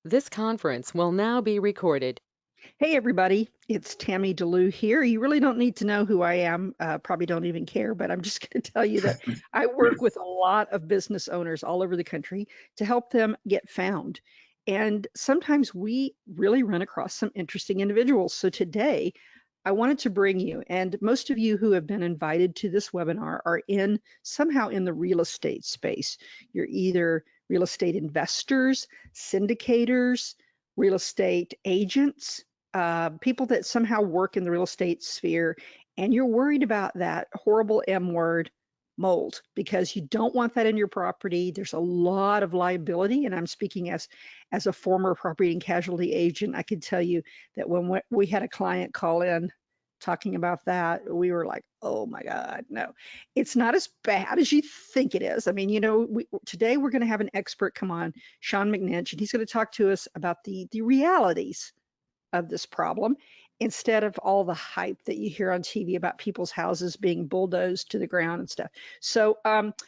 This conference will now be recorded. Hey everybody, it's Tammy DeLu here. You really don't need to know who I am, probably don't even care, but I'm just going to tell you that I work with a lot of business owners all over the country to help them get found. And sometimes we really run across some interesting individuals. So today I wanted to bring you, and most of you who have been invited to this webinar are in somehow in the real estate space. You're either real estate investors, syndicators, real estate agents, people that somehow work in the real estate sphere, and you're worried about that horrible M word, mold, because you don't want that in your property. There's a lot of liability, and I'm speaking as a former property and casualty agent. I can tell you that when we had a client call in talking about that, we were like, oh my God, no, it's not as bad as you think it is. I mean, today we're going to have an expert come on, Sean McNinch, and he's going to talk to us about the realities of this problem instead of all the hype that you hear on TV about people's houses being bulldozed to the ground and stuff. So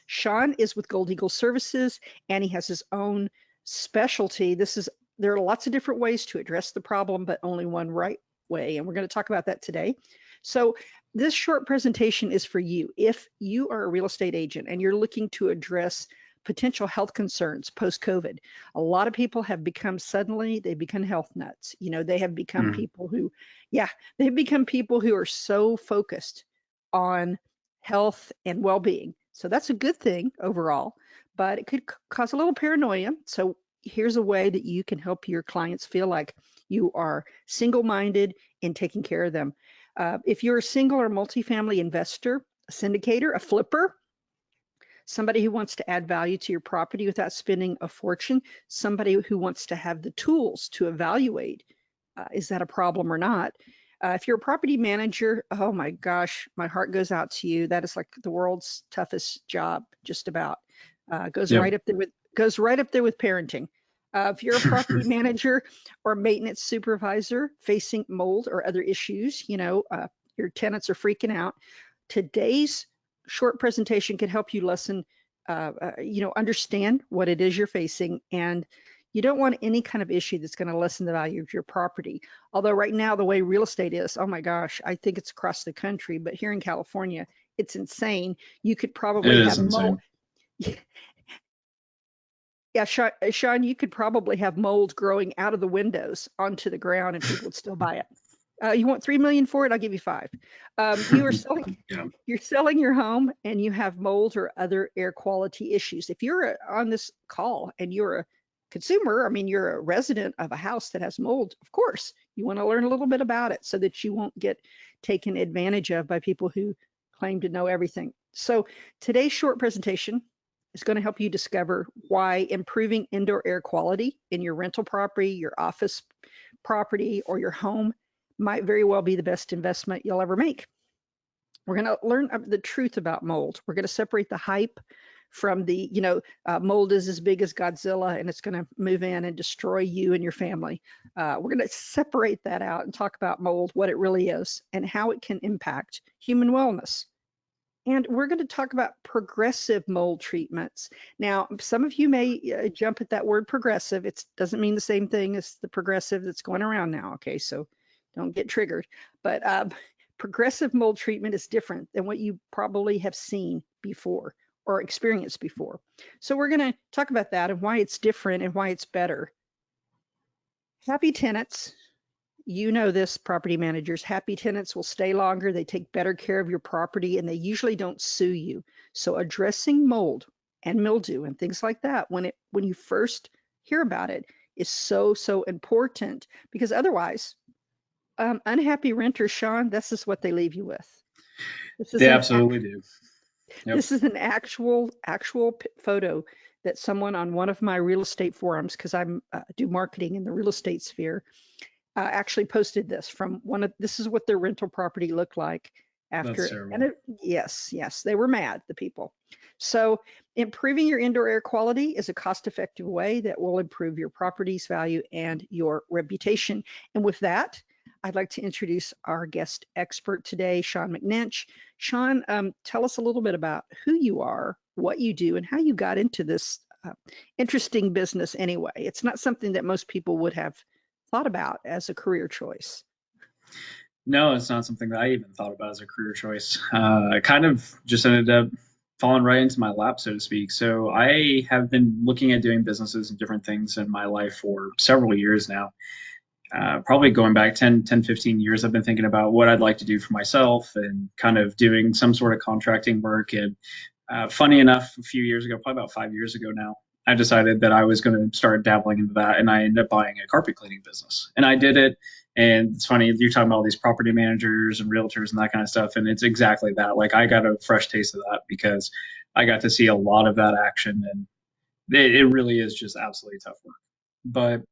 Sean is with Gold Eagle Services, and he has his own specialty. There are lots of different ways to address the problem, but only one right way, and we're going to talk about that today. So this short presentation is for you. If you are a real estate agent and you're looking to address potential health concerns post-COVID, a lot of people have become suddenly, they become health nuts. They have become Mm. people who, yeah, they've become people who are so focused on health and well-being. So that's a good thing overall, but it could cause a little paranoia. So here's a way that you can help your clients feel like you are single-minded in taking care of them. If you're a single or multifamily investor, a syndicator, a flipper, somebody who wants to add value to your property without spending a fortune, somebody who wants to have the tools to evaluate, is that a problem or not? If you're a property manager, oh my gosh, my heart goes out to you. That is like the world's toughest job, just about. Goes Yep. right up there with parenting. If you're a property manager or maintenance supervisor facing mold or other issues, your tenants are freaking out. Today's short presentation can help you understand what it is you're facing, and you don't want any kind of issue that's going to lessen the value of your property. Although right now, the way real estate is, oh my gosh, I think it's across the country, but here in California, it's insane. You could It probably is have mold. insane. Yeah, Sean, you could probably have mold growing out of the windows onto the ground, and people would still buy it. You want 3 million for it? I'll give you five. You are selling Yeah. you're selling your home and you have mold or other air quality issues. If you're on this call and you're a consumer, I mean, you're a resident of a house that has mold, of course, you want to learn a little bit about it so that you won't get taken advantage of by people who claim to know everything. So today's short presentation is going to help you discover why improving indoor air quality in your rental property, your office property, or your home might very well be the best investment you'll ever make. We're going to learn the truth about mold. We're going to separate the hype from mold is as big as Godzilla and it's going to move in and destroy you and your family. We're going to separate that out and talk about mold, what it really is, and how it can impact human wellness. And we're going to talk about progressive mold treatments. Now, some of you may jump at that word progressive. It doesn't mean the same thing as the progressive that's going around now, okay? So don't get triggered. But progressive mold treatment is different than what you probably have seen before or experienced before. So we're going to talk about that and why it's different and why it's better. Happy tenants, you know this, property managers, happy tenants will stay longer, they take better care of your property, and they usually don't sue you. So addressing mold and mildew and things like that when you first hear about it is so important, because otherwise, unhappy renters, Sean, this is what they leave you with. This is They an absolutely do. Yep. this is an actual photo that someone on one of my real estate forums, because I'm do marketing in the real estate sphere, actually posted this from this is what their rental property looked like That's after, and terrible. yes, they were mad, the people. So improving your indoor air quality is a cost-effective way that will improve your property's value and your reputation. And with that, I'd like to introduce our guest expert today, Sean McNinch. Sean, tell us a little bit about who you are, what you do, and how you got into this interesting business anyway. It's not something that most people would have thought about as a career choice. No, it's not something that I even thought about as a career choice. I kind of just ended up falling right into my lap, so to speak. So I have been looking at doing businesses and different things in my life for several years now. Probably going back 15 years, I've been thinking about what I'd like to do for myself and kind of doing some sort of contracting work. And funny enough, a few years ago, probably about 5 years ago now, I decided that I was going to start dabbling into that, and I ended up buying a carpet cleaning business. And I did it, and it's funny, you're talking about all these property managers and realtors and that kind of stuff, and it's exactly that. Like, I got a fresh taste of that because I got to see a lot of that action, and it really is just absolutely tough work. But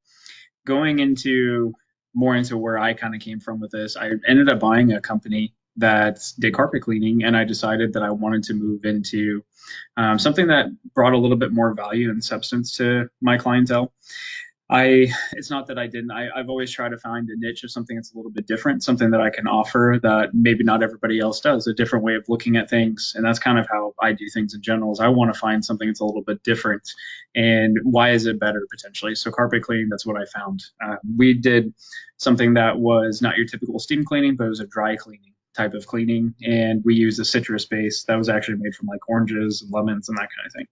going into more into where I kind of came from with this, I ended up buying a company that did carpet cleaning, and I decided that I wanted to move into something that brought a little bit more value and substance to my clientele. It's not that I didn't. I've always tried to find a niche of something that's a little bit different, something that I can offer that maybe not everybody else does, a different way of looking at things. And that's kind of how I do things in general, is I want to find something that's a little bit different. And why is it better potentially? So carpet cleaning, that's what I found. We did something that was not your typical steam cleaning, but it was a dry cleaning type of cleaning. And we used a citrus base that was actually made from like oranges and lemons and that kind of thing.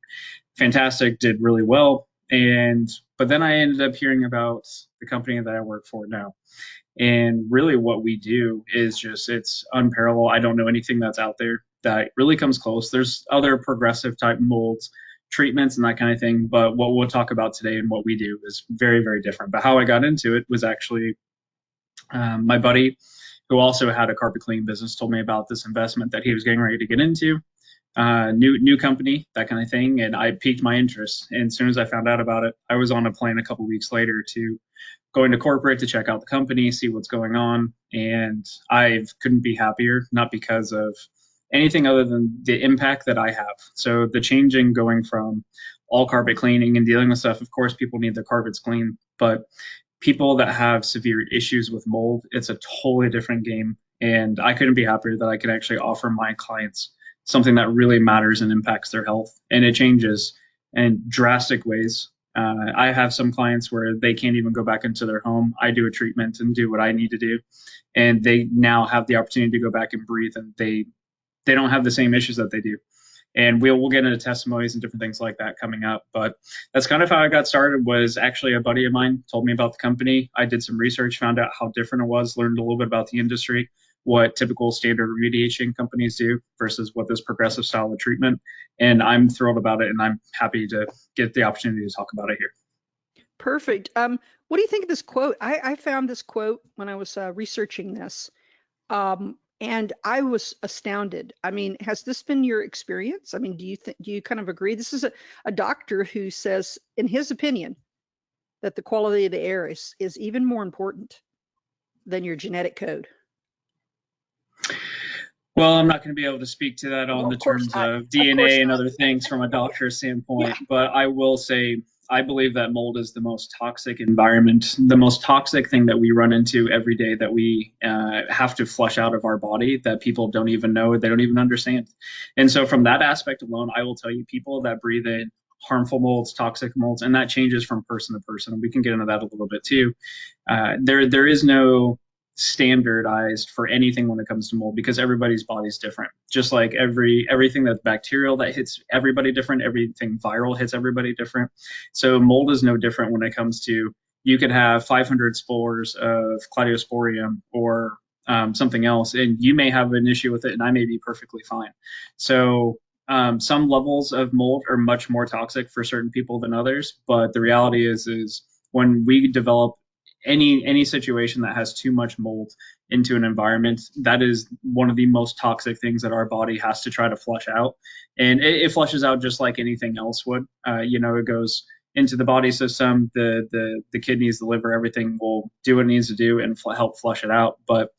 Fantastic, did really well. But then I ended up hearing about the company that I work for now. And really what we do is just, it's unparalleled. I don't know anything that's out there that really comes close. There's other progressive type molds, treatments and that kind of thing. But what we'll talk about today and what we do is very, very different. But how I got into it was actually my buddy, who also had a carpet cleaning business, told me about this investment that he was getting ready to get into. New company, that kind of thing, and I piqued my interest. And as soon as I found out about it, I was on a plane a couple weeks later to go into corporate to check out the company, see what's going on, and I couldn't be happier. Not because of anything other than the impact that I have. So the changing, going from all carpet cleaning and dealing with stuff. Of course, people need their carpets clean, but people that have severe issues with mold, it's a totally different game. And I couldn't be happier that I could actually offer my clients something that really matters and impacts their health. And it changes in drastic ways. I have some clients where they can't even go back into their home. I do a treatment and do what I need to do. And they now have the opportunity to go back and breathe, and they don't have the same issues that they do. And we'll get into testimonies and different things like that coming up. But that's kind of how I got started. Was actually a buddy of mine told me about the company. I did some research, found out how different it was, learned a little bit about the industry, what typical standard remediation companies do versus what this progressive style of treatment. And I'm thrilled about it, and I'm happy to get the opportunity to talk about it here. Perfect. What do you think of this quote? I found this quote when I was researching this, and I was astounded. I mean, has this been your experience? I mean, do you kind of agree? This is a doctor who says, in his opinion, that the quality of the air is even more important than your genetic code. Well, I'm not going to be able to speak to that on the terms of DNA and other things from a doctor's standpoint, but I will say I believe that mold is the most toxic environment, the most toxic thing that we run into every day, that we have to flush out of our body, that people don't even know, they don't even understand. And so from that aspect alone, I will tell you, people that breathe in harmful molds, toxic molds, and that changes from person to person. And we can get into that a little bit too. There is no standardized for anything when it comes to mold, because everybody's body is different. Just like everything that's bacterial, that hits everybody different, everything viral hits everybody different. So mold is no different when it comes to, you could have 500 spores of Cladosporium or something else, and you may have an issue with it, and I may be perfectly fine. So some levels of mold are much more toxic for certain people than others, but the reality is when we develop any situation that has too much mold into an environment, that is one of the most toxic things that our body has to try to flush out. And it flushes out just like anything else would. It goes into the body system, the kidneys, the liver, everything will do what it needs to do and help flush it out. But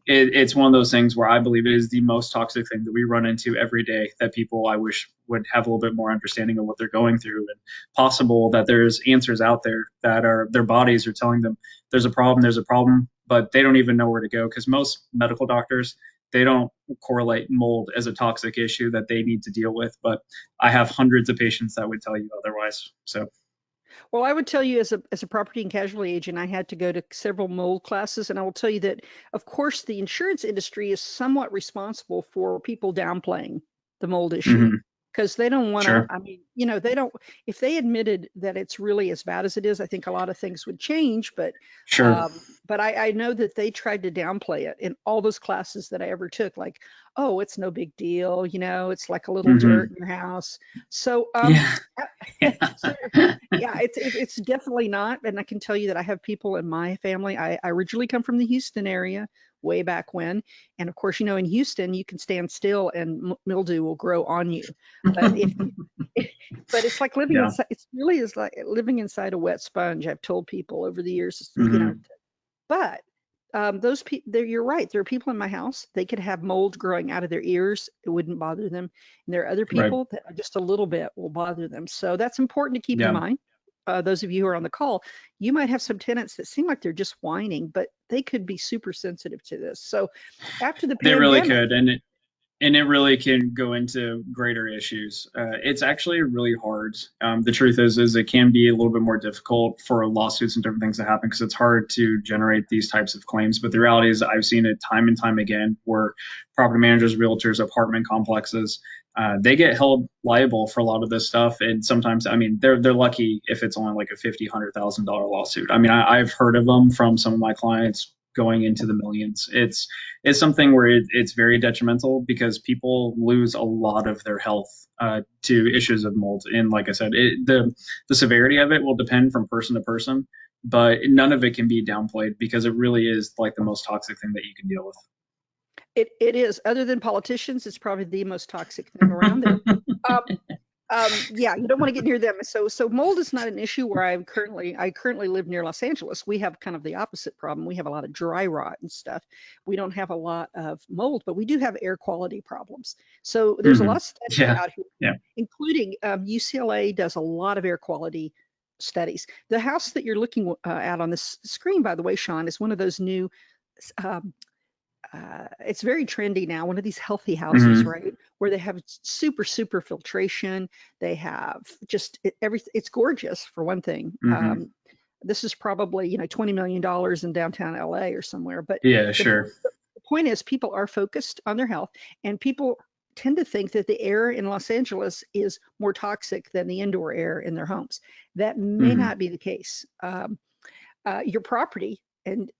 it's one of those things where I believe it is the most toxic thing that we run into every day, that people, I wish, would have a little bit more understanding of what they're going through, and possible that there's answers out there that are, their bodies are telling them there's a problem, but they don't even know where to go, because most medical doctors, they don't correlate mold as a toxic issue that they need to deal with. But I have hundreds of patients that would tell you otherwise. So. Well, I would tell you as a property and casualty agent, I had to go to several mold classes, and I will tell you that, of course, the insurance industry is somewhat responsible for people downplaying the mold issue Mm-hmm. because they don't want to. Sure. I mean, they don't. If they admitted that it's really as bad as it is, I think a lot of things would change. Sure. But I know that they tried to downplay it in all those classes that I ever took. Like, oh, it's no big deal. It's like a little Mm-hmm. dirt in your house. So, Yeah. so, yeah, it's definitely not. And I can tell you that I have people in my family. I originally come from the Houston area way back when. And of course, in Houston, you can stand still and mildew will grow on you. But but it's like living Yeah. inside, it's really is like living inside a wet sponge. I've told people over the years, Mm-hmm. but those people, you're right. There are people in my house, they could have mold growing out of their ears. It wouldn't bother them. And there are other Right. people that just a little bit will bother them. So that's important to keep in Yeah. mind. Those of you who are on the call, you might have some tenants that seem like they're just whining, but they could be super sensitive to this. So after the They really pandemic, could, and it really can go into greater issues. It's actually really hard. The truth is it can be a little bit more difficult for lawsuits and different things to happen because it's hard to generate these types of claims. But the reality is I've seen it time and time again where property managers, realtors, apartment complexes, they get held liable for a lot of this stuff. And sometimes, I mean, they're lucky if it's only like a $50,000, $100,000 lawsuit. I mean, I've heard of them from some of my clients going into the millions. It's something where it's very detrimental because people lose a lot of their health to issues of mold. And like I said, the severity of it will depend from person to person, but none of it can be downplayed because it really is like the most toxic thing that you can deal with. it is, other than politicians, it's probably the most toxic thing around there. Yeah, you don't want to get near them. So mold is not an issue where I currently live near Los Angeles. We have kind of the opposite problem. We have a lot of dry rot and stuff. We don't have a lot of mold, but we do have air quality problems. So there's a lot of studies Yeah. out here, Yeah. including UCLA does a lot of air quality studies. The house that you're looking at on this screen, by the way, Sean, is one of those new it's very trendy now, one of these healthy houses, right? Where they have super filtration. They have just everything. It's gorgeous for one thing. This is probably, $20 million in downtown LA or somewhere. But yeah, sure. The point is people are focused on their health, and people tend to think that the air in Los Angeles is more toxic than the indoor air in their homes. That may not be the case. Your property, and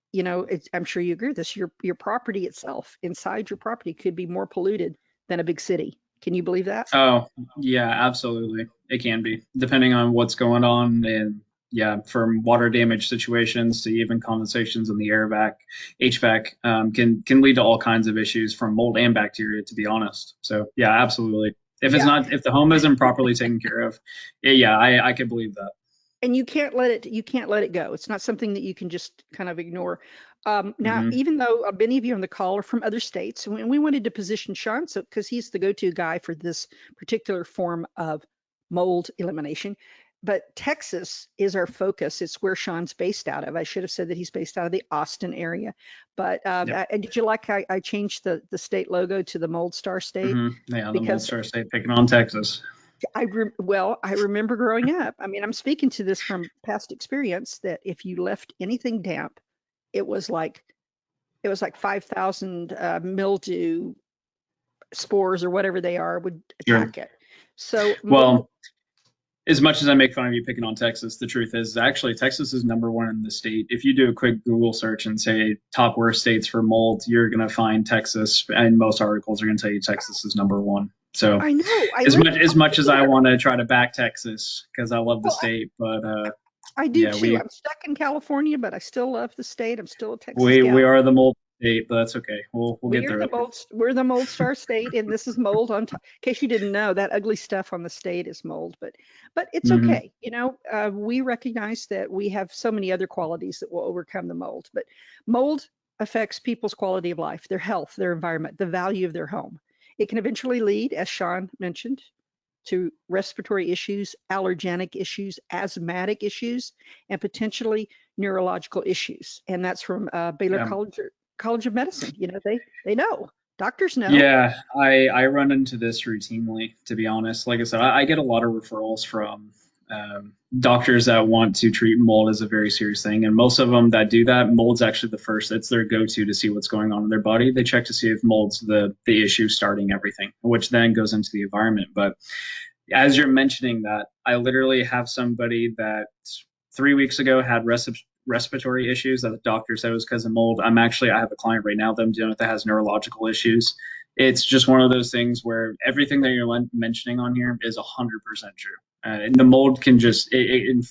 I'm sure you agree with this, your property itself, inside your property, could be more polluted than a big city. Can you believe that? Oh, yeah, absolutely. It can be, depending on what's going on. And yeah, from water damage situations to even condensations in the HVAC can lead to all kinds of issues from mold and bacteria, to be honest. So yeah, absolutely. If the home isn't properly taken care of, yeah, I can believe that. And you can't let it go. It's not something that you can just kind of ignore. Now, even though many of you on the call are from other states, and we wanted to position Sean, because he's the go-to guy for this particular form of mold elimination. But Texas is our focus. It's where Sean's based out of. I should have said that he's based out of the Austin area. But did you like I changed the state logo to the Mold Star State? Yeah, the Mold Star State picking on Texas. I remember growing up. I mean, I'm speaking to this from past experience that if you left anything damp, it was like 5,000 mildew spores or whatever they are would attack it. So well, as much as I make fun of you picking on Texas, the truth is actually Texas is #1 in the state. If you do a quick Google search and say top worst states for mold, you're going to find Texas, and most articles are going to tell you Texas is #1. So I know. As much as I want to try to back Texas because I love the state, but I do too. I'm stuck in California, but I still love the state. I'm still a Texas gal. We are the mold state, but that's okay. We'll get through it. We're the Mold Star State, and this is mold on top. In case you didn't know, that ugly stuff on the state is mold, but it's okay. We recognize that we have so many other qualities that will overcome the mold, but mold affects people's quality of life, their health, their environment, the value of their home. It can eventually lead, as Sean mentioned, to respiratory issues, allergenic issues, asthmatic issues, and potentially neurological issues. And that's from Baylor College of Medicine. They know. Doctors know. Yeah, I run into this routinely, to be honest. Like I said, I get a lot of referrals from doctors that want to treat mold as a very serious thing. And most of them that do that, mold's actually the first, it's their go-to to see what's going on in their body. They check to see if mold's the issue starting everything, which then goes into the environment. But as you're mentioning that, I literally have somebody that 3 weeks ago had respiratory issues that the doctor said was because of mold. I have a client right now that I'm dealing with that has neurological issues. It's just one of those things where everything that you're mentioning on here is 100% true. And the mold can just, in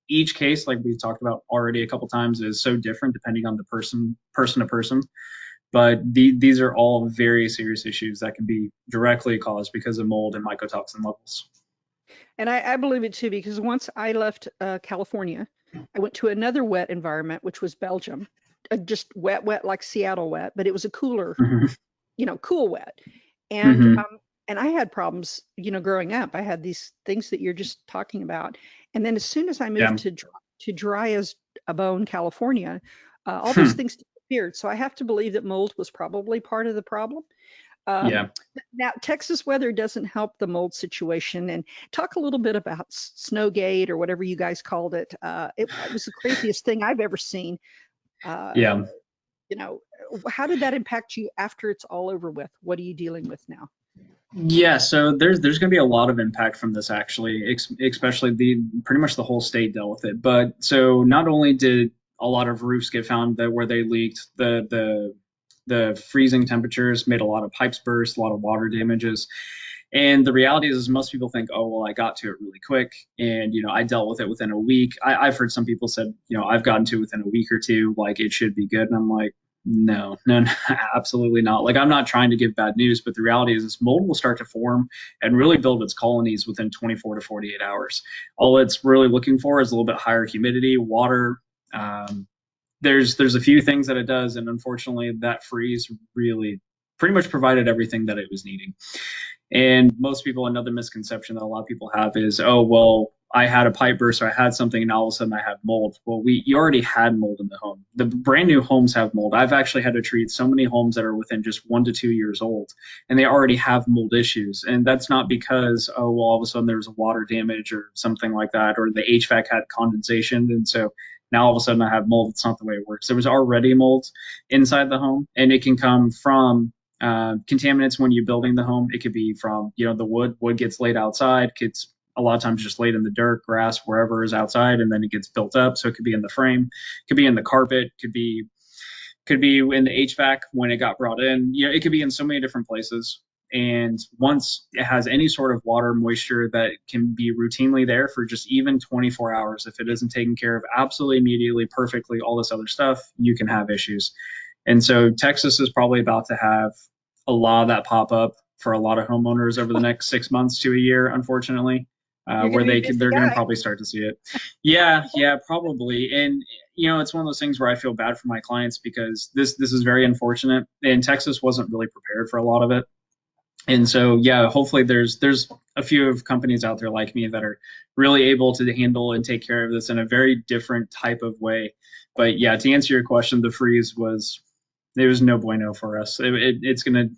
each case, like we've talked about already a couple times, is so different depending on the person to person. But these are all very serious issues that can be directly caused because of mold and mycotoxin levels. And I believe it too, because once I left California, I went to another wet environment, which was Belgium. Just wet like Seattle wet, but it was a cooler, cool wet. And and I had problems, growing up. I had these things that you're just talking about. And then as soon as I moved to dry as a bone, California, all those things disappeared. So I have to believe that mold was probably part of the problem. Now, Texas weather doesn't help the mold situation. And talk a little bit about Snowgate or whatever you guys called it. It was the craziest thing I've ever seen. How did that impact you after it's all over with? What are you dealing with now? Yeah, so there's going to be a lot of impact from this, actually, especially pretty much the whole state dealt with it. But so not only did a lot of roofs get found where they leaked, the freezing temperatures made a lot of pipes burst, a lot of water damages. And the reality is most people think, oh, well, I got to it really quick. And, I dealt with it within a week. I've heard some people said, I've gotten to it within a week or two, like it should be good. And I'm like, no, absolutely not. Like, I'm not trying to give bad news, but the reality is this mold will start to form and really build its colonies within 24 to 48 hours. All it's really looking for is a little bit higher humidity, water. There's a few things that it does, and unfortunately that freeze really pretty much provided everything that it was needing. And most people, another misconception that a lot of people have is, oh, well, I had a pipe burst, or I had something, and all of a sudden I have mold. Well, you already had mold in the home. The brand new homes have mold. I've actually had to treat so many homes that are within just 1 to 2 years old, and they already have mold issues. And that's not because, oh, well, all of a sudden there's water damage or something like that, or the HVAC had condensation, and so now all of a sudden I have mold. It's not the way it works. There was already mold inside the home, and it can come from contaminants when you're building the home. It could be from, the wood gets laid outside, gets a lot of times just laid in the dirt, grass, wherever is outside, and then it gets built up. So it could be in the frame, could be in the carpet, could be in the HVAC when it got brought in. It could be in so many different places. And once it has any sort of water moisture that can be routinely there for just even 24 hours, if it isn't taken care of absolutely immediately, perfectly, all this other stuff, you can have issues. And so Texas is probably about to have a lot of that pop up for a lot of homeowners over the next 6 months to a year, unfortunately, where they're going to probably start to see it. Yeah, probably. And, it's one of those things where I feel bad for my clients because this is very unfortunate. And Texas wasn't really prepared for a lot of it. And so, yeah, hopefully there's a few of companies out there like me that are really able to handle and take care of this in a very different type of way. But yeah, to answer your question, the freeze was no bueno for us. It's going to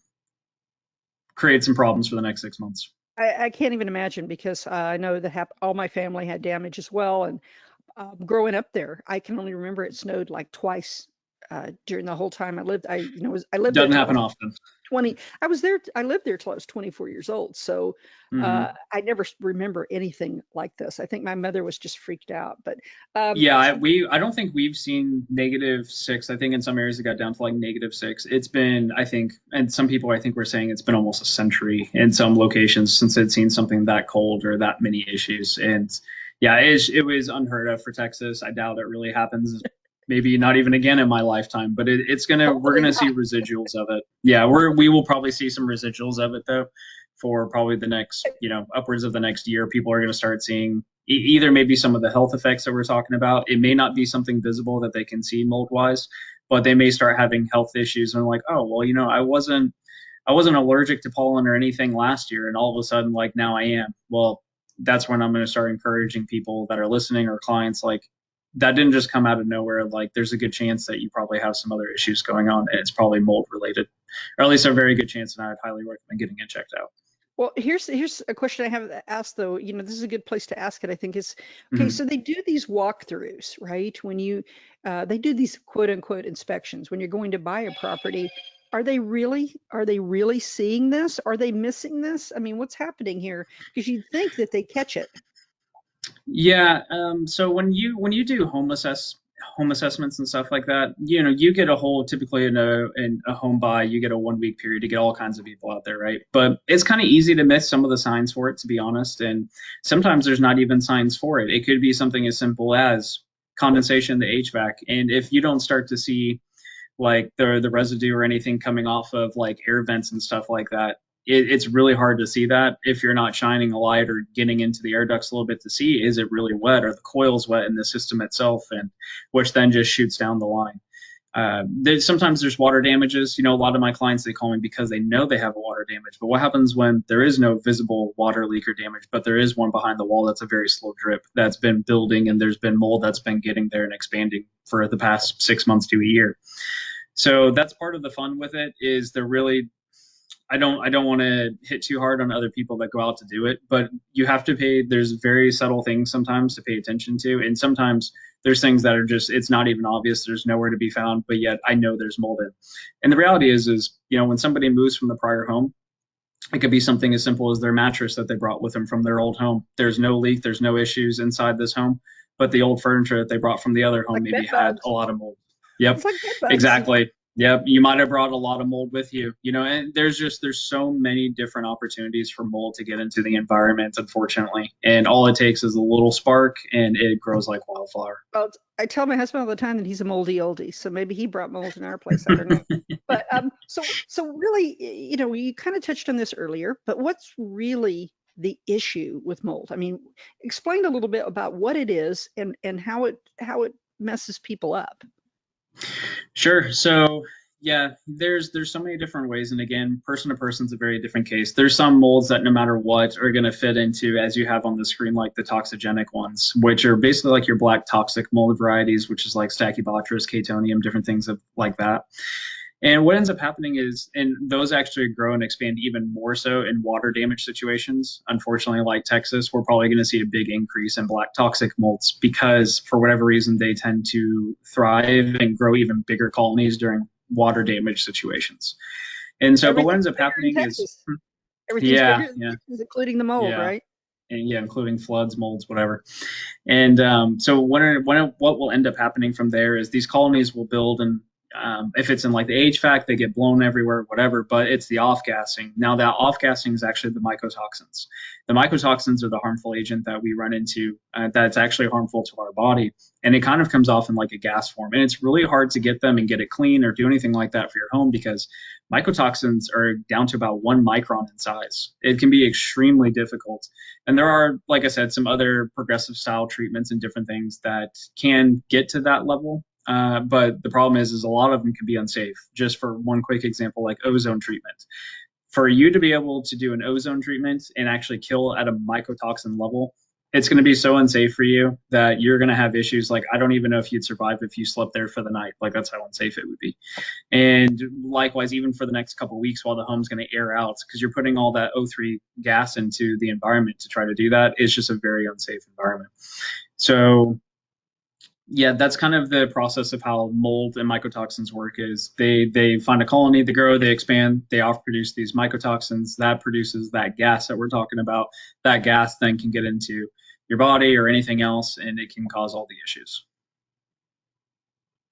create some problems for the next 6 months. I can't even imagine, because I know that all my family had damage as well. And growing up there, I can only remember it snowed like twice during the whole time I lived. I lived. Doesn't happen often. I lived there till I was 24 years old. So I never remember anything like this. I think my mother was just freaked out. But I don't think we've seen -6. I think in some areas it got down to like -6. It's been, I think, and some people I think were saying it's been almost a century in some locations since it's seen something that cold or that many issues. And yeah, it was unheard of for Texas. I doubt it really happens. Maybe not even again in my lifetime, but we're gonna see residuals of it. Yeah, we will probably see some residuals of it though, for probably the next, upwards of the next year. People are gonna start seeing either maybe some of the health effects that we're talking about. It may not be something visible that they can see mold wise, but they may start having health issues and like, oh, well, I wasn't allergic to pollen or anything last year, and all of a sudden, like now I am. Well, that's when I'm gonna start encouraging people that are listening or clients, like, that didn't just come out of nowhere. Like there's a good chance that you probably have some other issues going on, and it's probably mold related, or at least a very good chance. And I would highly recommend getting it checked out. Well, here's a question I have to ask though. This is a good place to ask it. I think is okay. Mhm. So they do these walkthroughs, right? When they do these quote unquote inspections when you're going to buy a property. Are they really seeing this? Are they missing this? I mean, what's happening here? Because you'd think that they catch it. Yeah. So when you do home assessments and stuff like that, you get a whole typically in a home buy, you get a 1 week period to get all kinds of people out there, right? But it's kind of easy to miss some of the signs for it, to be honest. And sometimes there's not even signs for it. It could be something as simple as condensation in the HVAC. And if you don't start to see like the residue or anything coming off of like air vents and stuff like that, it's really hard to see that if you're not shining a light or getting into the air ducts a little bit to see, is it really wet, or the coil's wet in the system itself, and which then just shoots down the line. Sometimes there's water damages. A lot of my clients, they call me because they know they have a water damage. But what happens when there is no visible water leak or damage, but there is one behind the wall that's a very slow drip that's been building, and there's been mold that's been getting there and expanding for the past 6 months to a year. So that's part of the fun with it, is they're really, I don't want to hit too hard on other people that go out to do it, but you have to pay. There's very subtle things sometimes to pay attention to, and sometimes there's things that are just, it's not even obvious. There's nowhere to be found, but yet I know there's mold in. And the reality is when somebody moves from the prior home, it could be something as simple as their mattress that they brought with them from their old home. There's no leak, there's no issues inside this home, but the old furniture that they brought from the other home Like maybe bed had bugs. a lot of mold. Yep, It's like bed bugs. exactly. Yep, you might have brought a lot of mold with you, and there's so many different opportunities for mold to get into the environment, unfortunately. And all it takes is a little spark and it grows like wildflower. Well, I tell my husband all the time that he's a moldy oldie, so maybe he brought mold in our place. I don't know. But so really, you kind of touched on this earlier, but what's really the issue with mold? I mean, explain a little bit about what it is and how it messes people up. Sure. So yeah, there's so many different ways, and again, person to person is a very different case. There's some molds that no matter what are going to fit into, as you have on the screen, like the toxigenic ones, which are basically like your black toxic mold varieties, which is like Stachybotrys, Catonium, different things like that. And what ends up happening is, and those actually grow and expand even more so in water damage situations. Unfortunately, like Texas, we're probably going to see a big increase in black toxic molds because for whatever reason, they tend to thrive and grow even bigger colonies during water damage situations. And so, but what ends up happening is, Everything's yeah, bigger yeah, including the mold, yeah. right? And yeah, including floods, molds, whatever. And so what will end up happening from there is these colonies will build, and if it's in like the HVAC, they get blown everywhere, whatever, but it's the off-gassing. Now that off-gassing is actually the mycotoxins. The mycotoxins are the harmful agent that we run into that's actually harmful to our body. And it kind of comes off in like a gas form. And it's really hard to get them and get it clean or do anything like that for your home because mycotoxins are down to about 1 micron in size. It can be extremely difficult. And there are, like I said, some other progressive style treatments and different things that can get to that level. But the problem is a lot of them can be unsafe. Just for one quick example, like ozone treatment. For you to be able to do an ozone treatment and actually kill at a mycotoxin level, it's going to be so unsafe for you that you're going to have issues. Like, I don't even know if you'd survive if you slept there for the night. Like, that's how unsafe it would be. And likewise, even for the next couple of weeks while the home's going to air out, because you're putting all that O3 gas into the environment to try to do that, it's just a very unsafe environment. So yeah, that's kind of the process of how mold and mycotoxins work is they find a colony, they grow, they expand, they produce these mycotoxins that produces that gas that we're talking about. That gas then can get into your body or anything else, and it can cause all the issues.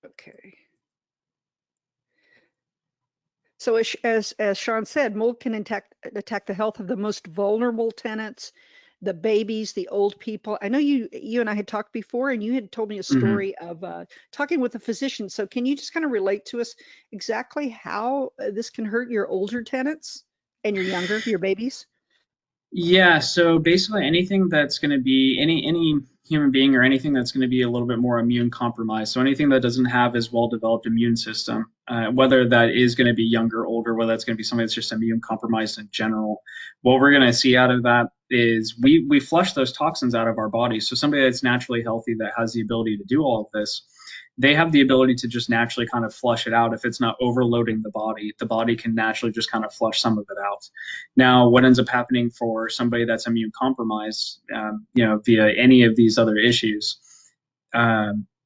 Okay. So as Sean said, mold can attack the health of the most vulnerable tenants, the babies, the old people. I know you and I had talked before, and you had told me a story of talking with a physician. So can you just kind of relate to us exactly how this can hurt your older tenants and your babies? Yeah, so basically anything that's going to be any human being or anything that's going to be a little bit more immune compromised. So anything that doesn't have as well developed immune system, whether that is going to be younger, older, whether that's going to be something that's just immune compromised in general. What we're going to see out of that is we flush those toxins out of our bodies. So somebody that's naturally healthy, that has the ability to do all of this, they have the ability to just naturally kind of flush it out. If it's not overloading the body can naturally just kind of flush some of it out. Now, what ends up happening for somebody that's immune compromised, via any of these other issues,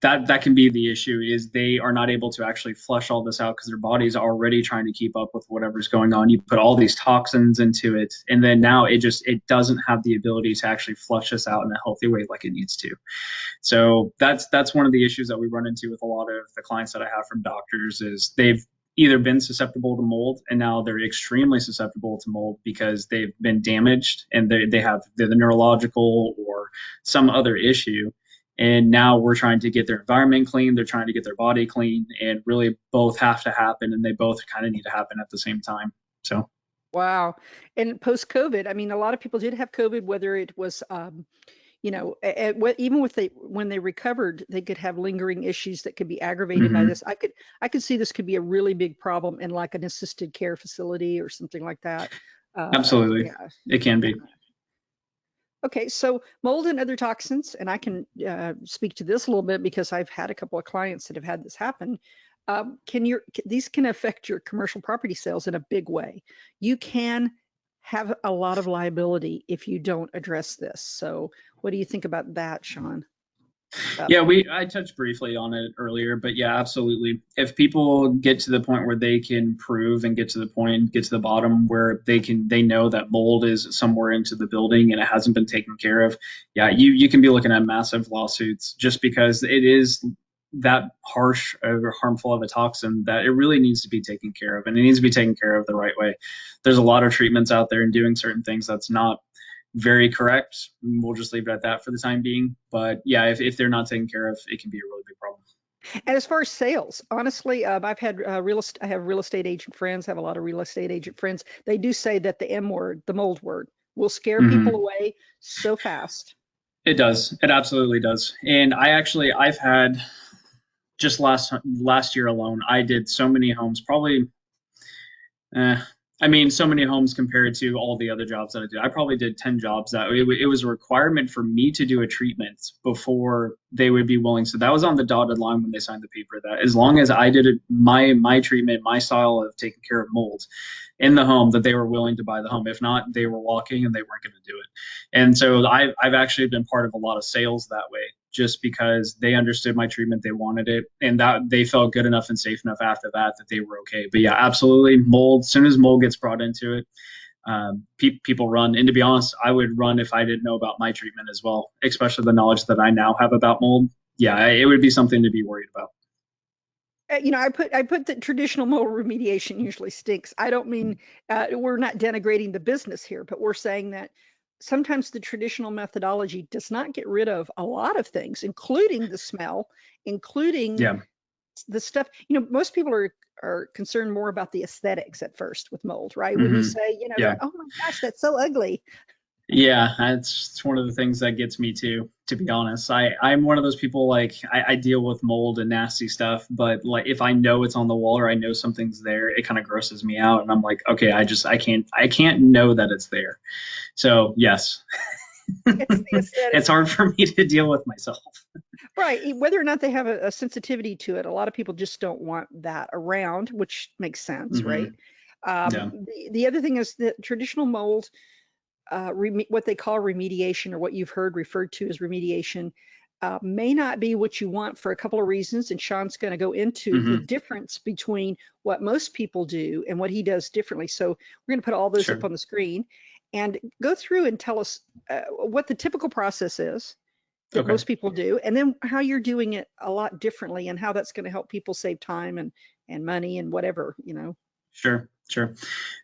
that can be the issue, is they are not able to actually flush all this out because their body's already trying to keep up with whatever's going on. You put all these toxins into it, and then now it doesn't have the ability to actually flush this out in a healthy way like it needs to. So that's one of the issues that we run into with a lot of the clients that I have from doctors, is they've either been susceptible to mold, and now they're extremely susceptible to mold because they've been damaged and they have the neurological or some other issue. And now we're trying to get their environment clean, they're trying to get their body clean, and really both have to happen, and they both kind of need to happen at the same time. So Wow. And post-COVID, I mean, a lot of people did have COVID, whether it was, even when they recovered, they could have lingering issues that could be aggravated by this. I could see this could be a really big problem in like an assisted care facility or something like that. absolutely, Yeah. it can be. Okay, so mold and other toxins, and I can speak to this a little bit because I've had a couple of clients that have had this happen. These can affect your commercial property sales in a big way. You can have a lot of liability if you don't address this. So what do you think about that, Sean? Yeah, I touched briefly on it earlier, but yeah, absolutely. If people get to the point where they can prove and get to the bottom where they know that mold is somewhere into the building and it hasn't been taken care of, yeah, you can be looking at massive lawsuits just because it is that harsh or harmful of a toxin that it really needs to be taken care of, and it needs to be taken care of the right way. There's a lot of treatments out there and doing certain things that's not very correct. We'll just leave it at that for the time being. But yeah, if they're not taken care of, it can be a really big problem. And as far as sales, honestly, I've had I have real estate agent friends, have a lot of real estate agent friends. They do say that the M word, the mold word, will scare people away so fast. It does. It absolutely does. And I've had just last year alone, I did so many homes, probably so many homes compared to all the other jobs that I did. I probably did 10 jobs that it was a requirement for me to do a treatment before they would be willing. So that was on the dotted line when they signed the paper, that as long as I did my treatment, my style of taking care of mold in the home, that they were willing to buy the home. If not, they were walking and they weren't going to do it. And so I've actually been part of a lot of sales that way, just because they understood my treatment, they wanted it, and that they felt good enough and safe enough after that they were okay. But yeah, absolutely, mold. As soon as mold gets brought into it, people run. And to be honest, I would run if I didn't know about my treatment as well, especially the knowledge that I now have about mold. Yeah, it would be something to be worried about. I put that traditional mold remediation usually stinks. I don't mean we're not denigrating the business here, but we're saying that sometimes the traditional methodology does not get rid of a lot of things, including the smell, including the stuff. Most people are concerned more about the aesthetics at first with mold, right? When you say, oh my gosh, that's so ugly. Yeah, it's one of the things that gets me too, to be honest. I'm one of those people, like, I deal with mold and nasty stuff, but like if I know it's on the wall or I know something's there, it kind of grosses me out, and I'm like, okay, I can't know that it's there. So yes, it's hard for me to deal with myself. Right. Whether or not they have a sensitivity to it, a lot of people just don't want that around, which makes sense, right? The other thing is that traditional mold, what they call remediation, or what you've heard referred to as remediation, may not be what you want for a couple of reasons. And Sean's going to go into the difference between what most people do and what he does differently. So we're going to put all those up on the screen and go through and tell us what the typical process is that most people do, and then how you're doing it a lot differently, and how that's going to help people save time and money and whatever, Sure.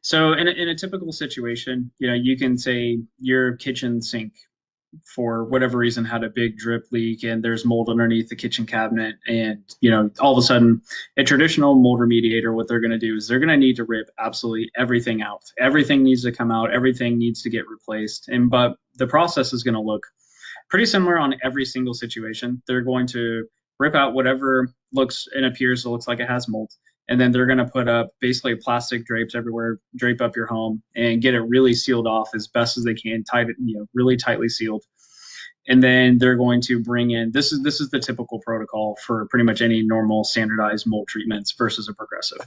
So in a typical situation, you can say your kitchen sink, for whatever reason, had a big drip leak and there's mold underneath the kitchen cabinet. And, all of a sudden, a traditional mold remediator, what they're going to do is they're going to need to rip absolutely everything out. Everything needs to come out. Everything needs to get replaced. But the process is going to look pretty similar on every single situation. They're going to rip out whatever looks and appears, it looks like it has mold. and then they're going to put up basically plastic drapes everywhere, drape up your home, and get it really sealed off as best as they can, tight it, really tightly sealed. And then they're going to bring in, this is the typical protocol for pretty much any normal standardized mold treatments versus a progressive.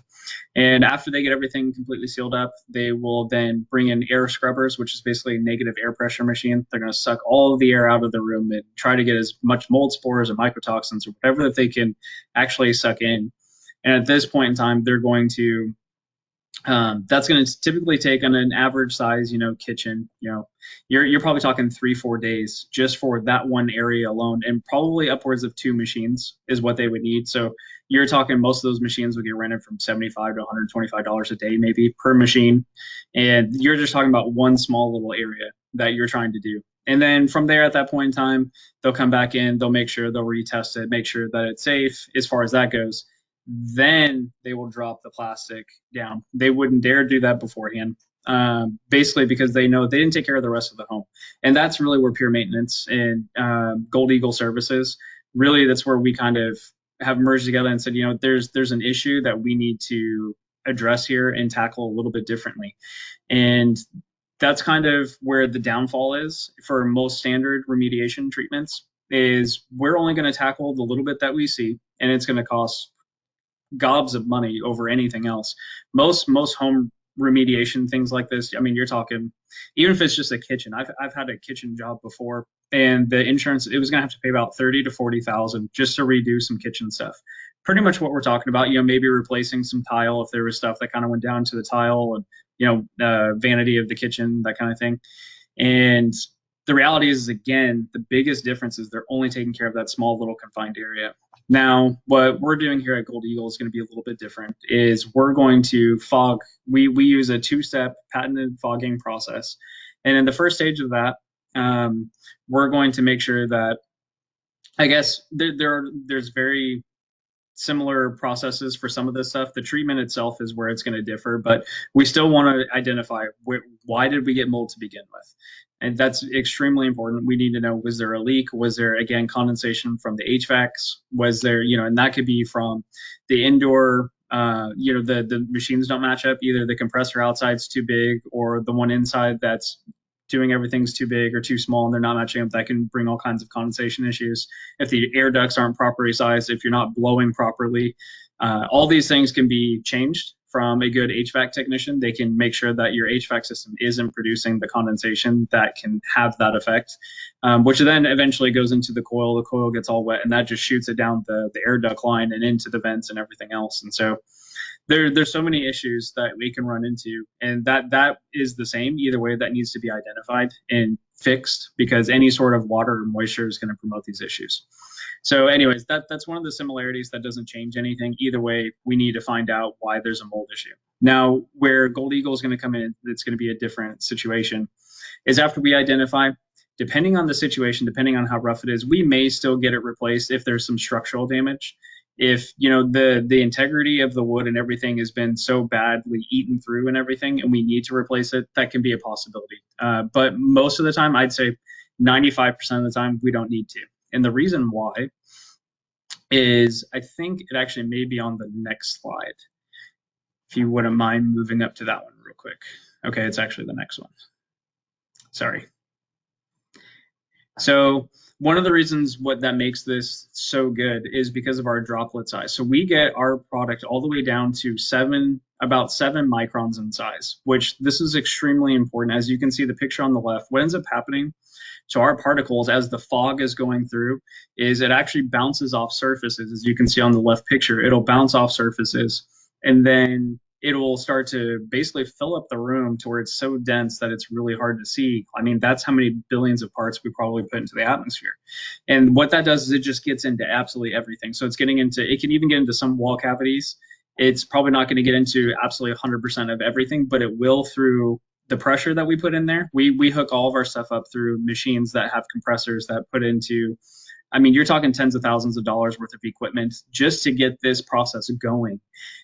And after they get everything completely sealed up, they will then bring in air scrubbers, which is basically a negative air pressure machine. They're going to suck all of the air out of the room and try to get as much mold spores or mycotoxins or whatever that they can actually suck in. And at this point in time, they're going to that's going to typically take on an average size, kitchen, you're probably talking 3-4 days just for that one area alone, and probably upwards of 2 machines is what they would need. So you're talking most of those machines would get rented from $75 to $125 a day, maybe per machine. And you're just talking about one small little area that you're trying to do. And then from there, at that point in time, they'll come back in, they'll make sure, they'll retest it, make sure that it's safe as far as that goes. Then they will drop the plastic down. They wouldn't dare do that beforehand, basically because they know they didn't take care of the rest of the home. And that's really where Pure Maintenance and Gold Eagle Services, really that's where we kind of have merged together and said, there's an issue that we need to address here and tackle a little bit differently. And that's kind of where the downfall is for most standard remediation treatments, is we're only going to tackle the little bit that we see, and it's going to cost gobs of money over anything else. Most home remediation things like this, you're talking, even if it's just a kitchen. I've had a kitchen job before, and the insurance, it was going to have to pay about $30,000 to $40,000 just to redo some kitchen stuff. Pretty much what we're talking about, maybe replacing some tile if there was stuff that kind of went down to the tile, and vanity of the kitchen, that kind of thing. And the reality is, again, the biggest difference is they're only taking care of that small little confined area. Now, what we're doing here at Gold Eagle is going to be a little bit different, is we're going to fog. We use a 2-step patented fogging process. And in the first stage of that, we're going to make sure that, I guess, there's very similar processes for some of this stuff. The treatment itself is where it's going to differ, but we still want to identify why did we get mold to begin with? And that's extremely important. We need to know, was there a leak? Was there, again, condensation from the HVACs? Was there, and that could be from the indoor, the machines don't match up. Either the compressor outside's too big, or the one inside that's doing everything's too big or too small and they're not matching up. That can bring all kinds of condensation issues. If the air ducts aren't properly sized, if you're not blowing properly, all these things can be changed from a good HVAC technician. They can make sure that your HVAC system isn't producing the condensation that can have that effect, which then eventually goes into the coil. The coil gets all wet, and that just shoots it down the air duct line and into the vents and everything else. And so there's so many issues that we can run into, and that is the same either way. That needs to be identified and fixed, because any sort of water or moisture is going to promote these issues. So anyways, that's one of the similarities. That doesn't change anything. Either way, we need to find out why there's a mold issue. Now, where Gold Eagle is going to come in, it's going to be a different situation, is after we identify, depending on the situation, depending on how rough it is, we may still get it replaced if there's some structural damage. If the integrity of the wood and everything has been so badly eaten through and everything, and we need to replace it, that can be a possibility. But most of the time, I'd say 95% of the time, we don't need to. And the reason why is, I think it actually may be on the next slide, if you wouldn't mind moving up to that one real quick. Okay, it's actually the next one. Sorry. So one of the reasons that makes this so good is because of our droplet size. So we get our product all the way down to about 7 microns in size, which this is extremely important. As you can see the picture on the left, what ends up happening to our particles as the fog is going through is it actually bounces off surfaces. As you can see on the left picture, it'll bounce off surfaces, and then it will start to basically fill up the room to where it's so dense that it's really hard to see. That's how many billions of parts we probably put into the atmosphere. And what that does is it just gets into absolutely everything. So it can even get into some wall cavities. It's probably not going to get into absolutely 100% of everything, but it will through the pressure that we put in there. We hook all of our stuff up through machines that have compressors that put into, you're talking tens of thousands of dollars worth of equipment just to get this process going.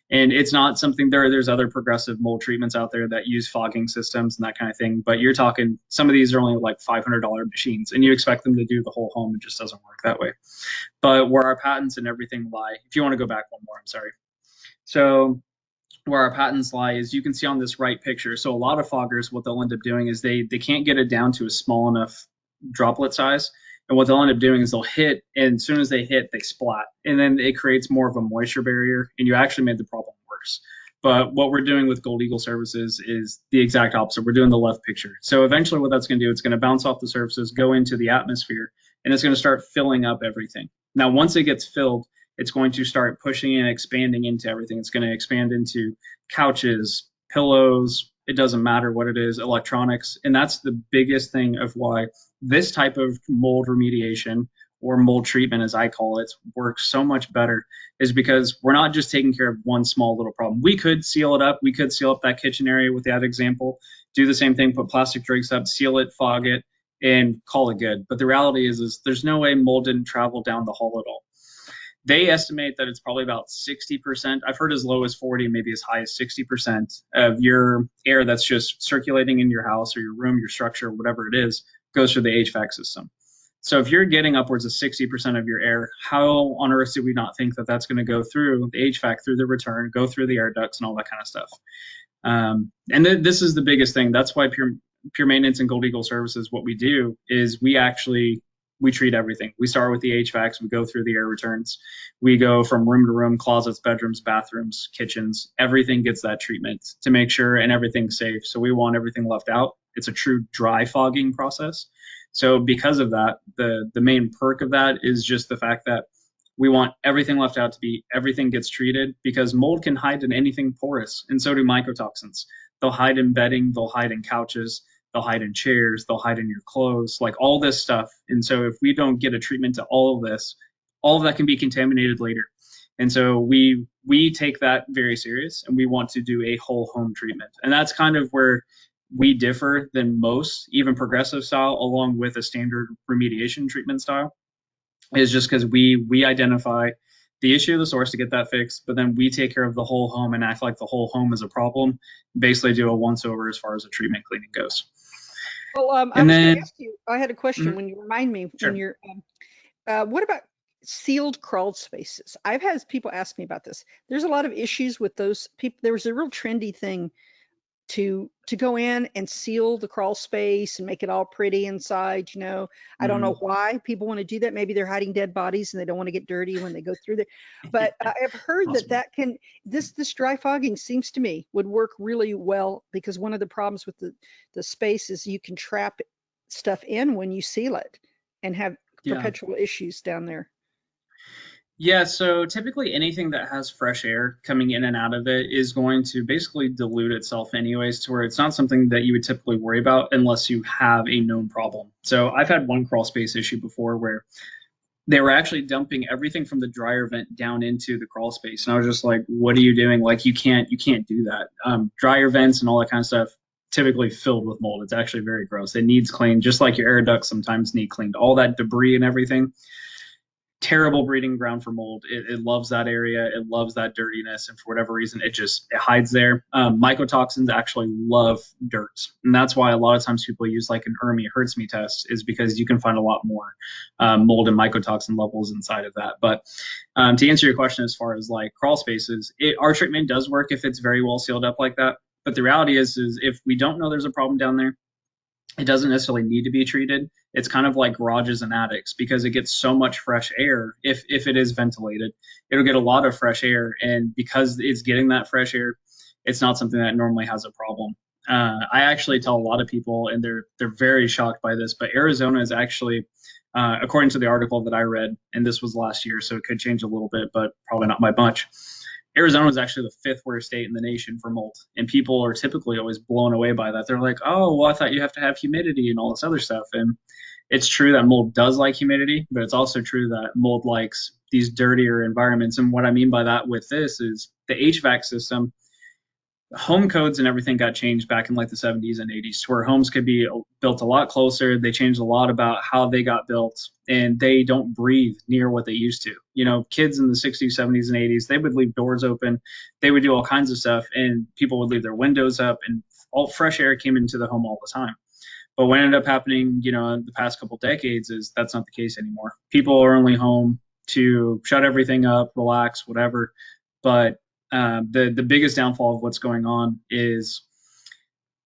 And it's not something, there's other progressive mold treatments out there that use fogging systems and that kind of thing, but you're talking, some of these are only like $500 machines, and you expect them to do the whole home. It just doesn't work that way. But where our patents and everything lie, if you want to go back one more, I'm sorry. So where our patents lie is you can see on this right picture. So a lot of foggers, what they'll end up doing is they can't get it down to a small enough droplet size. And what they'll end up doing is they'll hit, and as soon as they hit, they splat. And then it creates more of a moisture barrier, and you actually made the problem worse. But what we're doing with Gold Eagle surfaces is the exact opposite. We're doing the left picture. So eventually what that's going to do, it's going to bounce off the surfaces, go into the atmosphere, and it's going to start filling up everything. Now, once it gets filled, it's going to start pushing and expanding into everything. It's going to expand into couches, pillows, it doesn't matter what it is, electronics. And that's the biggest thing of why this type of mold remediation or mold treatment, as I call it, works so much better, is because we're not just taking care of one small little problem. We could seal it up. We could seal up that kitchen area with that example, do the same thing, put plastic drakes up, seal it, fog it, and call it good. But the reality is there's no way mold didn't travel down the hall at all. They estimate that it's probably about 60%. I've heard as low as 40, maybe as high as 60% of your air that's just circulating in your house or your room, your structure, whatever it is, goes through the HVAC system. So if you're getting upwards of 60% of your air, how on earth do we not think that that's going to go through the HVAC, through the return, go through the air ducts and all that kind of stuff? This is the biggest thing. That's why Pure Maintenance and Gold Eagle Services, what we do is we treat everything. We start with the HVACs, we go through the air returns, we go from room to room, closets, bedrooms, bathrooms, kitchens, everything gets that treatment to make sure and everything's safe. So we want everything left out. It's a true dry fogging process. So because of that, the main perk of that is just the fact that we want everything left out to be everything gets treated, because mold can hide in anything porous, and so do mycotoxins. They'll hide in bedding, they'll hide in couches, they'll hide in chairs, they'll hide in your clothes, like all this stuff. And so if we don't get a treatment to all of this, all of that can be contaminated later. And so we take that very serious, and we want to do a whole home treatment. And that's kind of where we differ than most, even progressive style, along with a standard remediation treatment style, is just because we identify the issue, the source, to get that fixed, but then we take care of the whole home and act like the whole home is a problem, basically do a once over as far as the treatment cleaning goes. Well, I was going to ask you, I had a question when you remind me, Sure. when you're, what about sealed crawl spaces? I've had people ask me about this. There's a lot of issues with those people. There was a real trendy thing to go in and seal the crawl space and make it all pretty inside. I don't know why people want to do that. Maybe they're hiding dead bodies and they don't want to get dirty when they go through there. But I've heard Awesome. that this dry fogging seems to me would work really well, because one of the problems with the space is you can trap stuff in when you seal it and have perpetual issues down there. Yeah, so typically anything that has fresh air coming in and out of it is going to basically dilute itself anyways, to where it's not something that you would typically worry about unless you have a known problem. So I've had one crawl space issue before where they were actually dumping everything from the dryer vent down into the crawl space. And I was just like, what are you doing? Like, you can't do that. Dryer vents and all that kind of stuff typically filled with mold. It's actually very gross. It needs cleaned, just like your air ducts sometimes need cleaned. All that debris and everything, terrible breeding ground for mold. It loves that area. It loves that dirtiness. And for whatever reason, it hides there. Mycotoxins actually love dirt. And that's why a lot of times people use like an ERMI Hertzsprung test, is because you can find a lot more mold and mycotoxin levels inside of that. But to answer your question, as far as like crawl spaces, our treatment does work if it's very well sealed up like that. But the reality is if we don't know there's a problem down there, it doesn't necessarily need to be treated. It's kind of like garages and attics, because it gets so much fresh air. If it is ventilated, it'll get a lot of fresh air. And because it's getting that fresh air, it's not something that normally has a problem. I actually tell a lot of people, and they're very shocked by this, but Arizona is actually, according to the article that I read, and this was last year, so it could change a little bit, but probably not by much. Arizona was actually the 5th worst state in the nation for mold. And people are typically always blown away by that. They're like, oh, well, I thought you have to have humidity and all this other stuff. And it's true that mold does like humidity, but it's also true that mold likes these dirtier environments. And what I mean by that with this is the HVAC system, home codes and everything got changed back in like the 70s and 80s, to where homes could be built a lot closer. They changed a lot about how they got built, and they don't breathe near what they used to. Kids in the 60s, 70s, and 80s, they would leave doors open. They would do all kinds of stuff, and people would leave their windows up, and all fresh air came into the home all the time. But what ended up happening, in the past couple decades, is that's not the case anymore. People are only home to shut everything up, relax, whatever. But the biggest downfall of what's going on is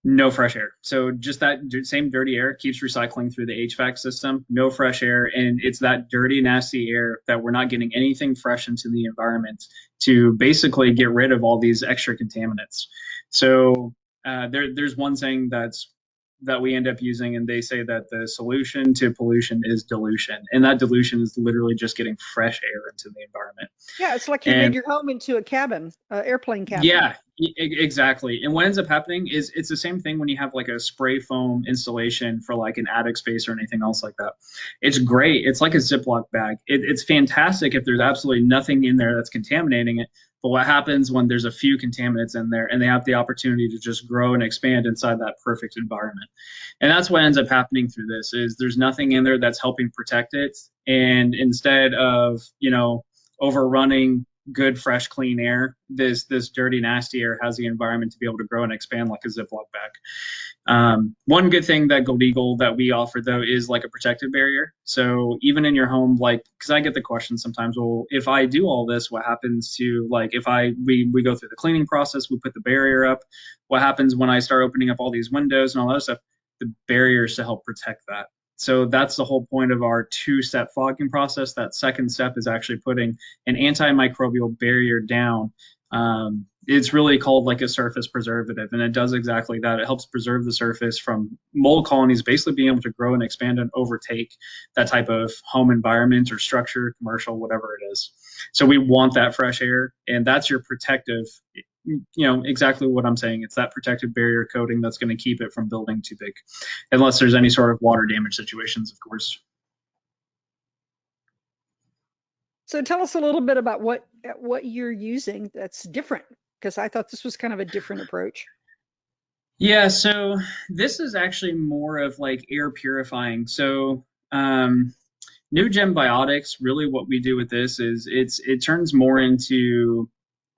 no fresh air. So just that same dirty air keeps recycling through the HVAC system, no fresh air. And it's that dirty, nasty air that we're not getting anything fresh into the environment to basically get rid of all these extra contaminants. So there's one saying that we end up using, and they say that the solution to pollution is dilution. And that dilution is literally just getting fresh air into the environment. Yeah, it's like you made your home into a cabin, airplane cabin. Yeah, exactly. And what ends up happening is it's the same thing when you have like a spray foam installation for like an attic space or anything else like that. It's great. It's like a Ziploc bag. It's fantastic if there's absolutely nothing in there that's contaminating it. But what happens when there's a few contaminants in there and they have the opportunity to just grow and expand inside that perfect environment? And that's what ends up happening through this is there's nothing in there that's helping protect it. And instead of, overrunning good, fresh, clean air, this dirty, nasty air has the environment to be able to grow and expand like a Ziploc bag. One good thing that Gold Eagle that we offer though is like a protective barrier. So even in your home, like, because I get the question sometimes, well, if I do all this, what happens to like if we go through the cleaning process, we put the barrier up, what happens when I start opening up all these windows and all that stuff? The barriers to help protect that. So that's the whole point of our two-step fogging process. That second step is actually putting an antimicrobial barrier down. It's really called like a surface preservative, and it does exactly that. It helps preserve the surface from mold colonies basically being able to grow and expand and overtake that type of home environment or structure, commercial, whatever it is. So we want that fresh air, and that's your protective, exactly what I'm saying. It's that protective barrier coating that's going to keep it from building too big, unless there's any sort of water damage situations, of course. So tell us a little bit about what you're using that's different, because I thought this was kind of a different approach. Yeah, so this is actually more of like air purifying. So NuGen Biotics, really what we do with this is it turns more into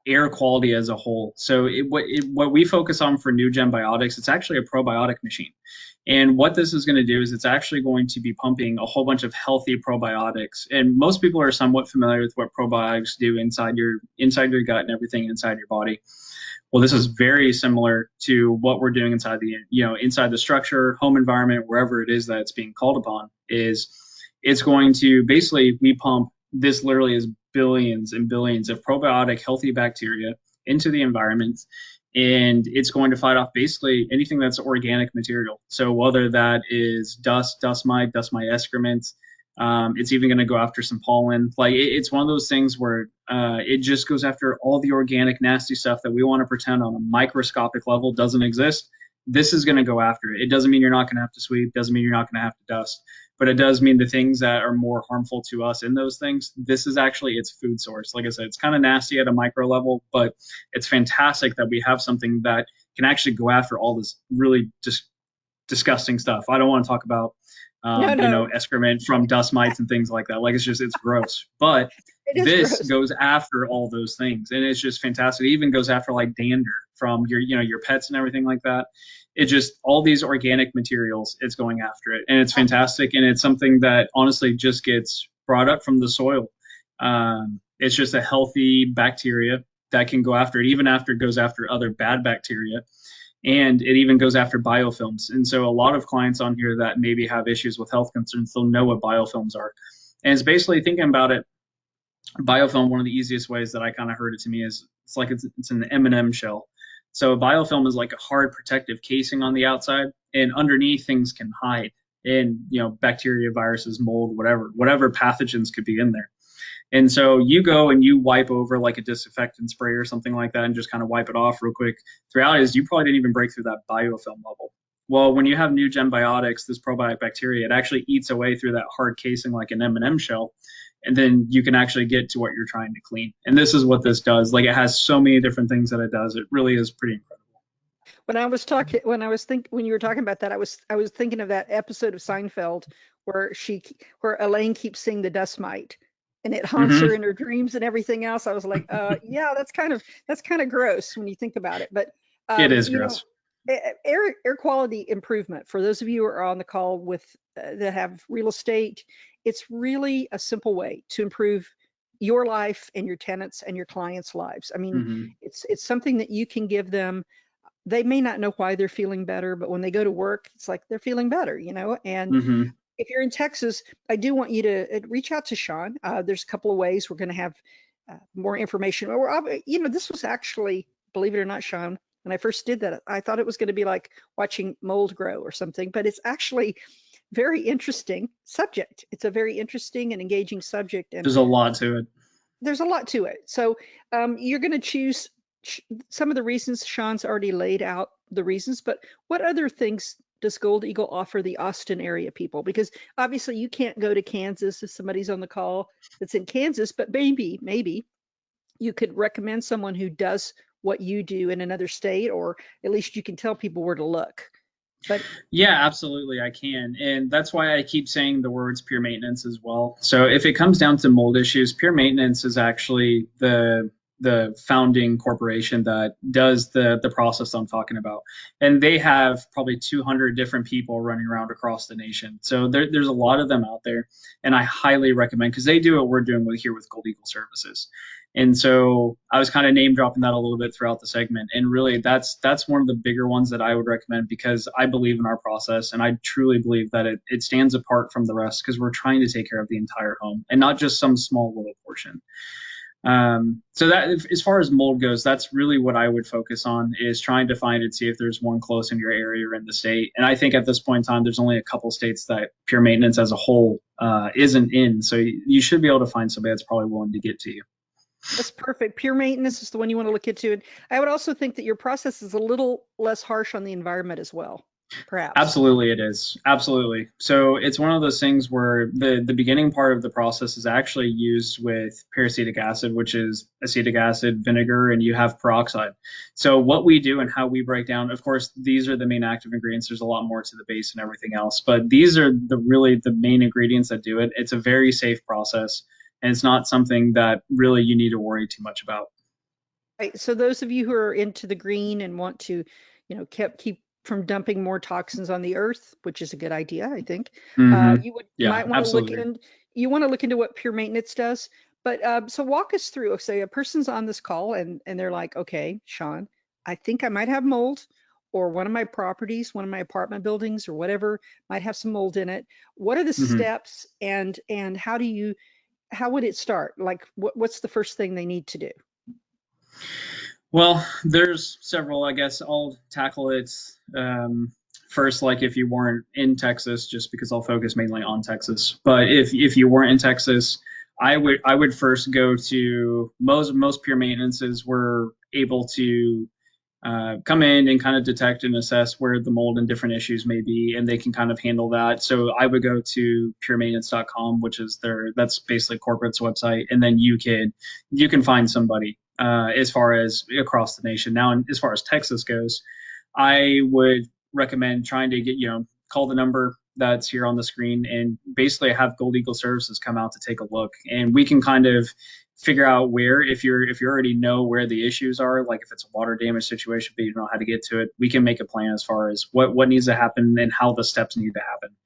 air quality as a whole. So what we focus on for NuGen Biotics, it's actually a probiotic machine. And what this is going to do is it's actually going to be pumping a whole bunch of healthy probiotics. And most people are somewhat familiar with what probiotics do inside your gut and everything inside your body. Well, this is very similar to what we're doing inside the structure, home environment, wherever it is that it's being called upon. It's going to basically, we pump, this literally is billions and billions of probiotic healthy bacteria into the environment, and it's going to fight off basically anything that's organic material. So whether that is dust mite excrements, it's even going to go after some pollen. Like it's one of those things where it just goes after all the organic nasty stuff that we want to pretend on a microscopic level doesn't exist. This is going to go after it. It doesn't mean you're not going to have to sweep, doesn't mean you're not going to have to dust, but it does mean the things that are more harmful to us in those things, this is actually its food source. Like I said, it's kind of nasty at a micro level, but it's fantastic that we have something that can actually go after all this really just disgusting stuff. I don't want to talk about, excrement from dust mites and things like that. Like it's gross, but this goes after all those things. And it's just fantastic. It even goes after like dander from your pets and everything like that. It just, all these organic materials, it's going after it. And it's fantastic. And it's something that honestly just gets brought up from the soil. It's just a healthy bacteria that can go after it, even after it goes after other bad bacteria. And it even goes after biofilms. And so a lot of clients on here that maybe have issues with health concerns, they'll know what biofilms are. And it's basically, thinking about it, biofilm, one of the easiest ways that I kind of heard it to me is it's like it's an M&M shell. So a biofilm is like a hard protective casing on the outside, and underneath things can hide, and bacteria, viruses, mold, whatever pathogens could be in there. And so you go and you wipe over like a disinfectant spray or something like that and just kind of wipe it off real quick. The reality is you probably didn't even break through that biofilm level. Well, when you have NuGen Biotics, this probiotic bacteria, it actually eats away through that hard casing like an M&M shell. And then you can actually get to what you're trying to clean. And this is what this does. Like, it has so many different things that it does. It really is pretty incredible. When you were talking about that, I was thinking of that episode of Seinfeld where Elaine keeps seeing the dust mite and it haunts her in her dreams and everything else. I was like, yeah, that's kind of gross when you think about it. But it is gross. Air quality improvement, for those of you who are on the call with that have real estate, it's really a simple way to improve your life and your tenants and your clients' lives. I mean, Hmm. it's something that you can give them. They may not know why they're feeling better, but when they go to work, it's like they're feeling better, And Hmm. if you're in Texas, I do want you to reach out to Sean. There's a couple of ways we're going to have more information. This was actually, believe it or not, Sean, when I first did that, I thought it was going to be like watching mold grow or something, but it's actually very interesting subject. It's a very interesting and engaging subject, and There's a lot to it. there's a lot to it. So you're going to choose some of the reasons. Sean's already laid out the reasons, but what other things does Gold Eagle offer the Austin area people? Because obviously you can't go to Kansas if somebody's on the call that's in Kansas, but maybe you could recommend someone who does what you do in another state, or at least you can tell people where to look. But Yeah, absolutely, I can. And that's why I keep saying the words peer maintenance as well. So if it comes down to mold issues, peer maintenance is actually the founding corporation that does the process I'm talking about. And they have probably 200 different people running around across the nation. So there's a lot of them out there. And I highly recommend, because they do what we're doing here with Gold Eagle Services. And so I was kind of name dropping that a little bit throughout the segment. And really, that's one of the bigger ones that I would recommend, because I believe in our process, and I truly believe that it stands apart from the rest, because we're trying to take care of the entire home and not just some small little portion. So that, as far as mold goes, that's really what I would focus on, is trying to find and see if there's one close in your area or in the state. And I think at this point in time, there's only a couple states that peer maintenance as a whole isn't in. So you should be able to find somebody that's probably willing to get to you. that's perfect. Pure maintenance is the one you want to look into. And I would also think that your process is a little less harsh on the environment as well, perhaps. Absolutely, it is. Absolutely. So it's one of those things where the beginning part of the process is actually used with peracetic acid, which is acetic acid, vinegar, and you have peroxide. So what we do and how we break down, of course, these are the main active ingredients. There's a lot more to the base and everything else, but these are really the main ingredients that do it. It's a very safe process, and it's not something that really you need to worry too much about. Right. So those of you who are into the green and want to, keep from dumping more toxins on the earth, which is a good idea, I think, Hmm. you Yeah, might want to look absolutely. in. You want to look into what pure maintenance does. But so walk us through. Say a person's on this call and they're like, okay, Sean, I think I might have mold, or one of my properties, one of my apartment buildings, or whatever might have some mold in it. What are the Hmm. steps, and how would it start? Like, what's the first thing they need to do? Well, there's several, I guess. I'll tackle it first, like if you weren't in Texas, just because I'll focus mainly on Texas. But if you weren't in Texas, I would first go to most peer maintenances were able to come in and kind of detect and assess where the mold and different issues may be, and they can kind of handle that. So I would go to puremaintenance.com, which is that's basically corporate's website, and then you can find somebody as far as across the nation. Now, as far as Texas goes, I would recommend trying to call the number that's here on the screen and basically have Gold Eagle Services come out to take a look, and we can kind of figure out where, if you already know where the issues are, like if it's a water damage situation but you don't know how to get to it, we can make a plan as far as what needs to happen and how the steps need to happen.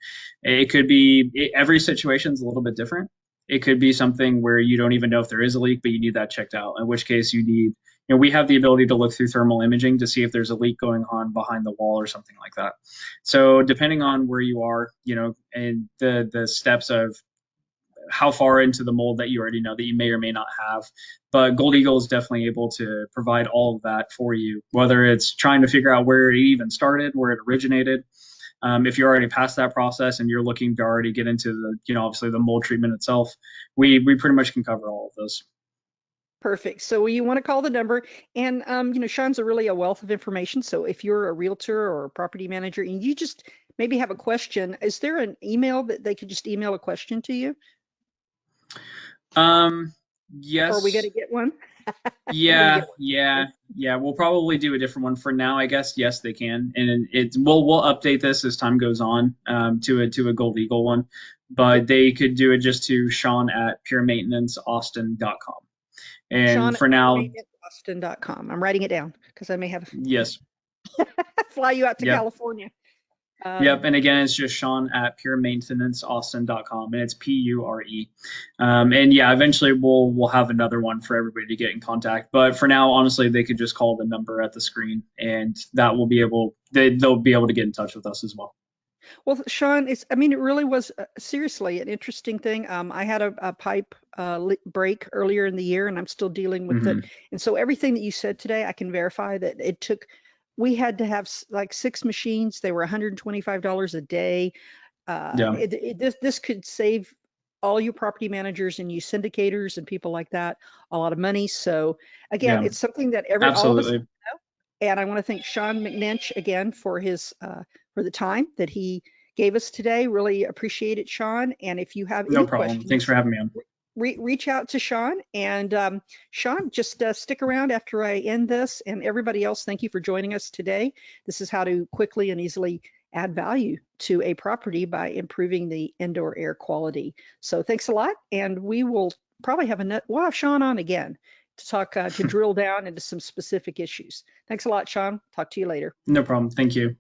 It could be, every situation is a little bit different. It could be something where you don't even know if there is a leak, but you need that checked out, in which case we have the ability to look through thermal imaging to see if there's a leak going on behind the wall or something like that. So depending on where you are, and the steps of how far into the mold that you already know that you may or may not have. But Gold Eagle is definitely able to provide all of that for you, whether it's trying to figure out where it even started, where it originated. If you're already past that process and you're looking to already get into obviously the mold treatment itself, we pretty much can cover all of those. Perfect. So you want to call the number, and Sean's really a wealth of information. So if you're a realtor or a property manager and you just maybe have a question, is there an email that they could just email a question to you? Um, Or are we going yes. to get one? We're going to Yeah, get one. yeah, Okay. yeah. We'll probably do a different one for now, I guess. Yes, they can, and we'll update this as time goes on to a Gold Eagle one, Okay. but they could do it just to Sean at puremaintenanceaustin.com. Sean And at for now, puremaintenanceaustin.com. I'm writing it down because I may have yes, fly you out to yep, California. Yep. And again, it's just Sean at puremaintenanceraustin.com, and it's Pure. And yeah, eventually we'll have another one for everybody to get in contact. But for now, honestly, they could just call the number at the screen, and that will be they'll be able to get in touch with us as well. Well, Sean, it really was seriously an interesting thing. I had a pipe break earlier in the year, and I'm still dealing with it. And so everything that you said today, I can verify that we had to have like 6 machines. They were $125 a day. Yeah. This could save all you property managers and you syndicators and people like that a lot of money. So again, Yeah. it's something that all of us Absolutely. know. And I want to thank Sean McNinch again for the time that he gave us today. Really appreciate it, Sean. And if you have No any problem. questions, Thanks for having me on. reach out to Sean. And Sean, just stick around after I end this. And everybody else, thank you for joining us today. This is how to quickly and easily add value to a property by improving the indoor air quality. So thanks a lot. And we will probably we'll have Sean on again to talk, to drill down into some specific issues. Thanks a lot, Sean. Talk to you later. No problem. Thank you.